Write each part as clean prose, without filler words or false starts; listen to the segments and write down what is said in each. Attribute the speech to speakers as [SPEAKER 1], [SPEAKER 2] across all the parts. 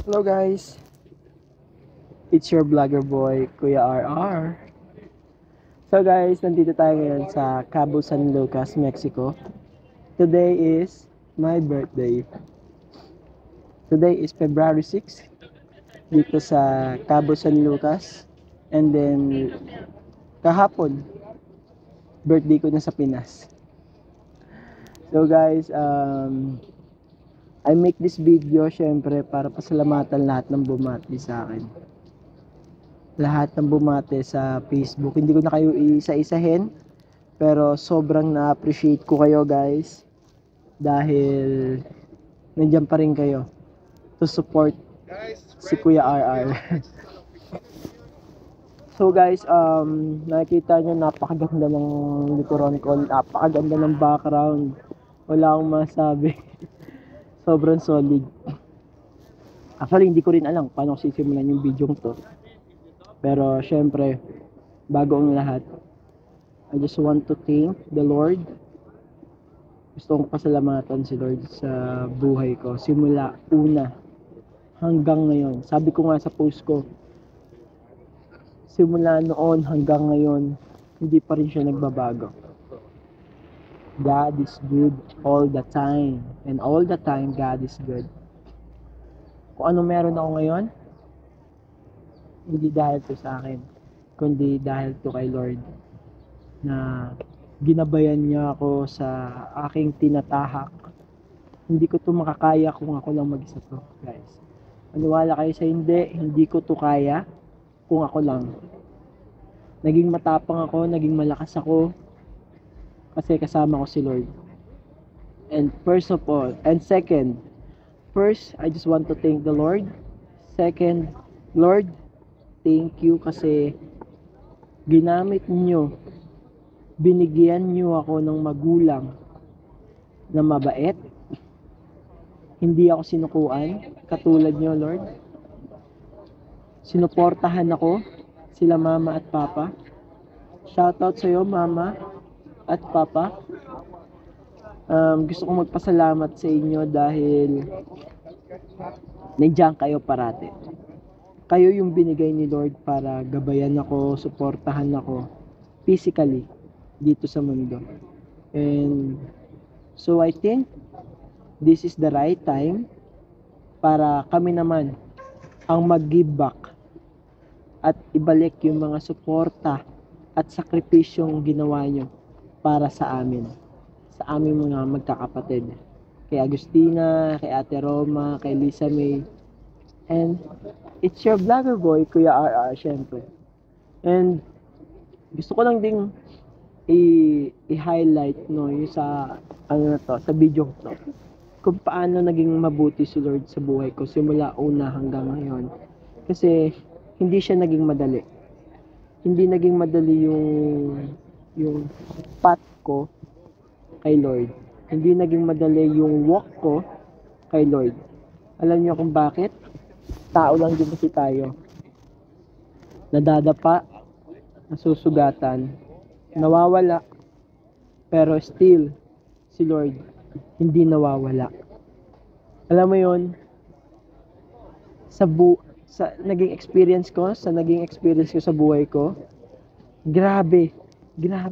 [SPEAKER 1] Hello guys, it's your vlogger boy, Kuya RR. So guys, nandito tayo ngayon sa Cabo San Lucas, Mexico. Today is my birthday. Today is February 6 dito sa Cabo San Lucas. And then, kahapon, birthday ko na sa Pinas. So guys, I make this video syempre para pasalamatan lahat ng bumati sa akin. Lahat ng bumate sa Facebook. Hindi ko na kayo isa-isahin, pero sobrang na-appreciate ko kayo guys dahil nandiyan pa rin kayo to support si Kuya RR. So guys, nakikita nyo napakaganda ng likuran ko, napakaganda ng background. Wala akong masabi. Sobrang solid. Actually, hindi ko rin alam paano sisimulan yung video to. Pero syempre, bago ang lahat, I just want to thank the Lord. Gusto kong pasalamatan si Lord sa buhay ko. Simula una hanggang ngayon. Sabi ko nga sa post ko, simula noon hanggang ngayon, hindi pa rin siya nagbabago. God is good all the time. And all the time, God is good. Kung ano meron ako ngayon, hindi dahil to sa akin, kundi dahil to kay Lord na ginabayan niya ako sa aking tinatahak. Hindi ko to makakaya kung ako lang mag-isa to, guys. Maniwala kayo sa hindi ko to kaya kung ako lang. Naging matapang ako, naging malakas ako kasi kasama ko si Lord. And first of all, and second, first, I just want to thank the Lord. Second, Lord, thank you kasi ginamit niyo, binigyan niyo ako ng magulang na mabait. Hindi ako sinukuan, katulad niyo, Lord. Sinuportahan ako, sila mama at papa. Shoutout sa iyo, mama at papa. Gusto kong magpasalamat sa inyo dahil nandiyan kayo parati. Kayo yung binigay ni Lord para gabayan ako, suportahan ako physically dito sa mundo. And so I think this is the right time para kami naman ang mag-give back at ibalik yung mga suporta at sakripisyong ginawa nyo para sa amin. Sa aming mga magkakapatid. Kay Agustina, kay Ate Roma, kay Lisa May. And it's your vlogger boy, Kuya RR, syempre. And gusto ko lang ding i-highlight no, yung sa sa video to. Kung paano naging mabuti si Lord sa buhay ko simula una hanggang ngayon. Kasi hindi siya naging madali. Hindi naging madali yung path ko kay Lord. Hindi naging madali yung walk ko kay Lord. Alam niyo kung bakit? Tao lang din kasi tayo. Nadadapa, nasusugatan, nawawala, pero still, si Lord, hindi nawawala. Alam mo yon sa naging experience ko sa buhay ko, grabe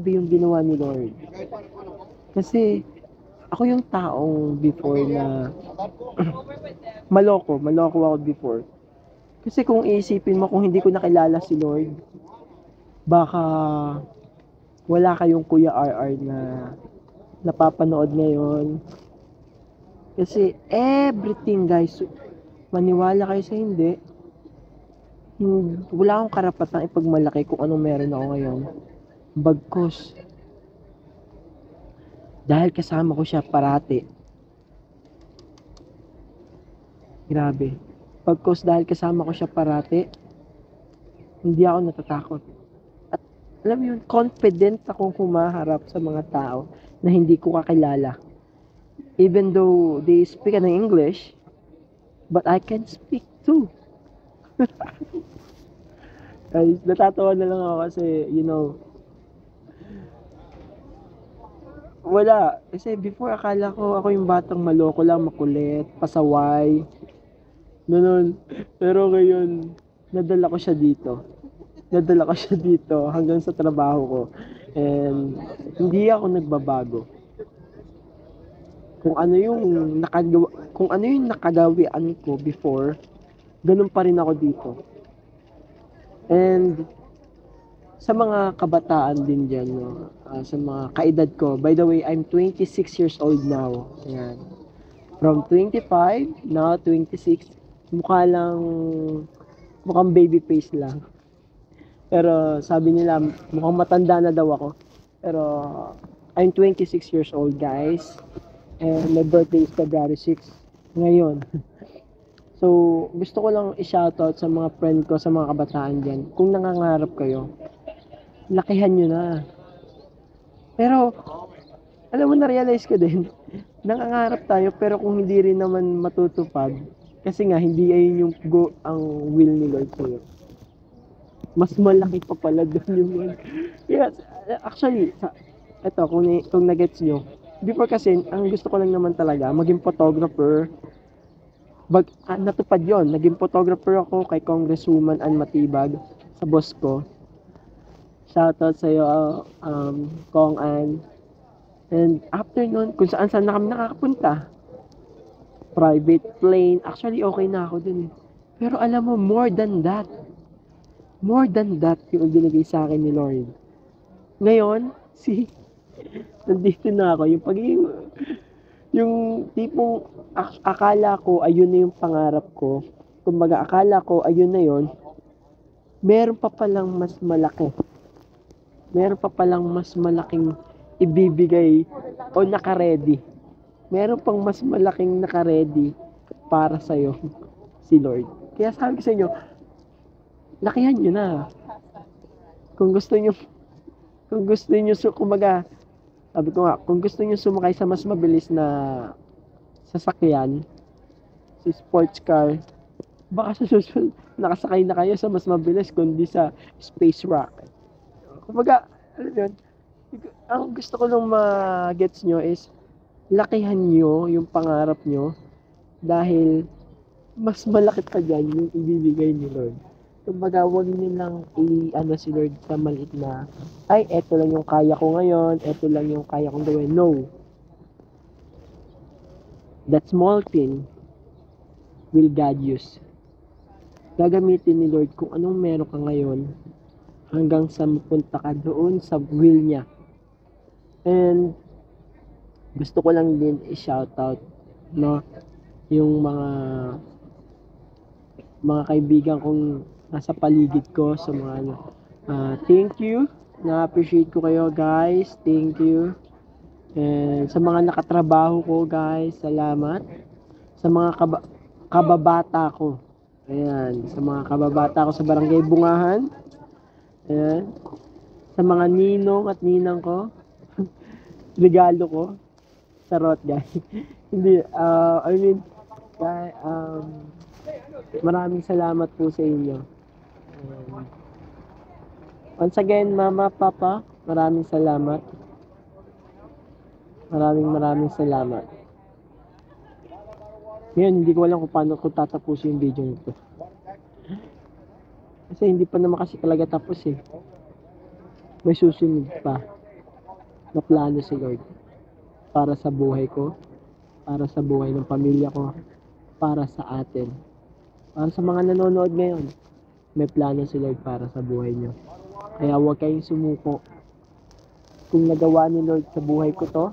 [SPEAKER 1] yung ginawa ni Lord. Kasi, ako yung taong before na maloko ako before. Kasi kung iisipin mo, kung hindi ko nakilala si Lord, baka wala kayong Kuya RR na napapanood ngayon. Kasi everything guys, maniwala kayo sa wala akong karapatang ipagmalaki kung anong meron ako ngayon. Bagkus, dahil kasama ko siya parati. Grabe. Bagkus dahil kasama ko siya parati, hindi ako natatakot. At alam mo yun, confident akong humaharap sa mga tao na hindi ko kakilala. Even though they speak in English, but I can speak too. Guys, natatawa na lang ako kasi, wala. Kasi before akala ko ako yung batang maloko lang, makulit, pasaway. Ganun. Pero ngayon, nadala ko siya dito. Nadala ko siya dito hanggang sa trabaho ko. And hindi ako nagbabago. Kung ano yung nakagawian ko before, ganun pa rin ako dito. And sa mga kabataan din dyan, no? Sa mga kaedad ko. By the way, I'm 26 years old now. Ayan. From 25, now 26. Mukhang baby face lang. Pero sabi nila, mukhang matanda na daw ako. Pero I'm 26 years old, guys. And my birthday is February 6 ngayon. So, gusto ko lang i-shoutout sa mga friend ko, sa mga kabataan dyan. Kung nangangarap kayo, lakihan nyo na. Pero, alam mo, na-realize ko din, nangangarap tayo, pero kung hindi rin naman matutupad, kasi nga, hindi ayun yung ang will ni Lord sa'yo. Mas malaki pa pala doon yung yes, actually, eto, kung na-gets nyo, before kasi, ang gusto ko lang naman talaga, maging photographer. Natupad yon, naging photographer ako kay Congresswoman Ann Matibag, sa boss ko. Shoutout sa'yo, Kong Ann. And after nun, kung saan na kami nakakapunta. Private plane. Actually, okay na ako dun. Pero alam mo, more than that yung binigay sa akin ni Lord. Ngayon, nandito na ako. Yung tipong akala ko ayun na yung pangarap ko. Kumbaga akala ko ayun na yon. Meron pa palang mas malaki. Meron pa palang mas malaking ibibigay o naka-ready. Meron pang mas malaking naka-ready para sa'yo si Lord. Kaya sabi ko sa inyo, lakihan nyo na. Kung gusto nyo, kumbaga, sabi ko nga, kung gusto nyo sumakay sa mas mabilis na sasakyan, si sports car, baka sa susunod, nakasakay na kayo sa mas mabilis kundi sa space rocket. Kumbaga, alam yun, ang gusto ko lang ma-gets nyo is, lakihan nyo yung pangarap nyo dahil mas malaki pa dyan yung ibibigay ni Lord. Kumbaga, huwag nyo lang si Lord sa maliit na, ay, eto lang yung kaya ko ngayon, eto lang yung kaya kong gawin. No. That small thing will God use. Gagamitin ni Lord kung anong meron ka ngayon hanggang sa mapunta ka doon sa will niya. And gusto ko lang din i-shoutout, no, yung mga kaibigan kong nasa paligid ko, sa mga thank you, na-appreciate ko kayo guys, thank you. And sa mga nakatrabaho ko guys, salamat. Sa mga kababata ko, ayan, sa mga kababata ko sa Barangay Bungahan, ayan, sa mga ninong at ninang ko, regalo ko, sarot guys. Hindi, guys, maraming salamat po sa inyo. Once again, Mama, Papa, maraming salamat. Maraming salamat. Ngayon, hindi ko alam kung tatapusin yung video nito. Kasi hindi pa naman kasi talaga tapos eh. May susunod pa na plano si Lord. Para sa buhay ko, para sa buhay ng pamilya ko, para sa atin. Para sa mga nanonood ngayon, may plano si Lord para sa buhay nyo. Kaya huwag kayong sumuko. Kung nagawa ni Lord sa buhay ko to,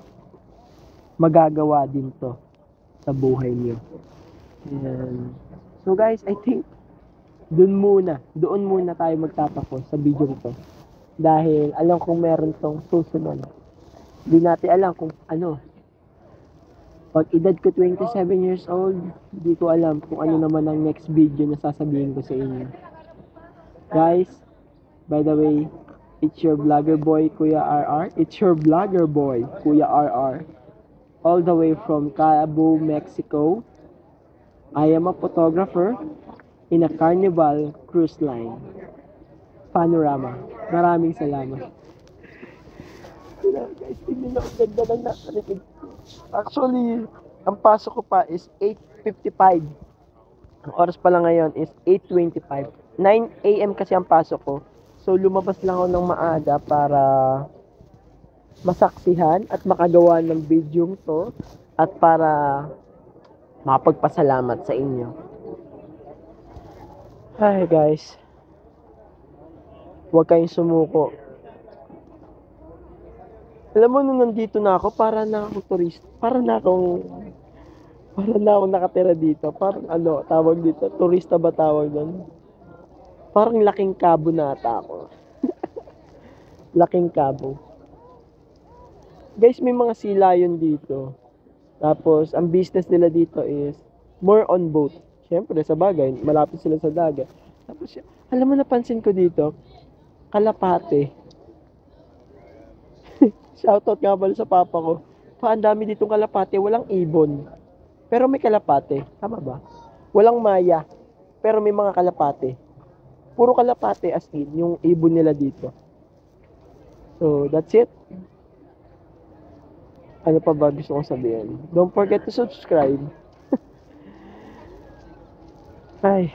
[SPEAKER 1] magagawa din to sa buhay nyo. And, so guys, I think doon muna tayo magtatapos sa video ko. Dahil alam kong meron tong susunod. Hindi natin alam kung ano. Pag edad ko 27 years old, hindi ko alam kung ano naman ang next video na sasabihin ko sa inyo. Guys, by the way, it's your vlogger boy, Kuya RR. It's your vlogger boy, Kuya RR. All the way from Cabo, Mexico. I am a photographer in a Carnival cruise line. Panorama. Maraming salamat. Guys, tingnan nyo, ang ganda ng nakarinig. Actually, ang pasok ko pa is 8:55. Ang oras pala ngayon is 8:25. 9 AM kasi ang pasok ko. So lumabas lang ako ng maaga para masaksihan at makagawa ng video to at para makapagpasalamat sa inyo. Hi guys. Huwag kayong sumuko. Alam mo, nung nandito na ako, para na akong turista. Para na akong nakatira dito. Parang ano, tawag dito. Turista ba tawag doon? Parang laking kabo na ata ako. Laking kabo. Guys, may mga silayon dito. Tapos, ang business nila dito is more on boat. Siyempre, sa bagay, malapit sila sa dagat. Tapos, alam mo, napansin ko dito, kalapate. Shoutout nga pala sa papa ko. Pa, ang dami ditong kalapate, walang ibon. Pero may kalapate. Tama ba? Walang maya. Pero may mga kalapate. Puro kalapate as in, yung ibon nila dito. So, that's it. Ano pa ba gusto kong sabihin? Don't forget to subscribe. Ay.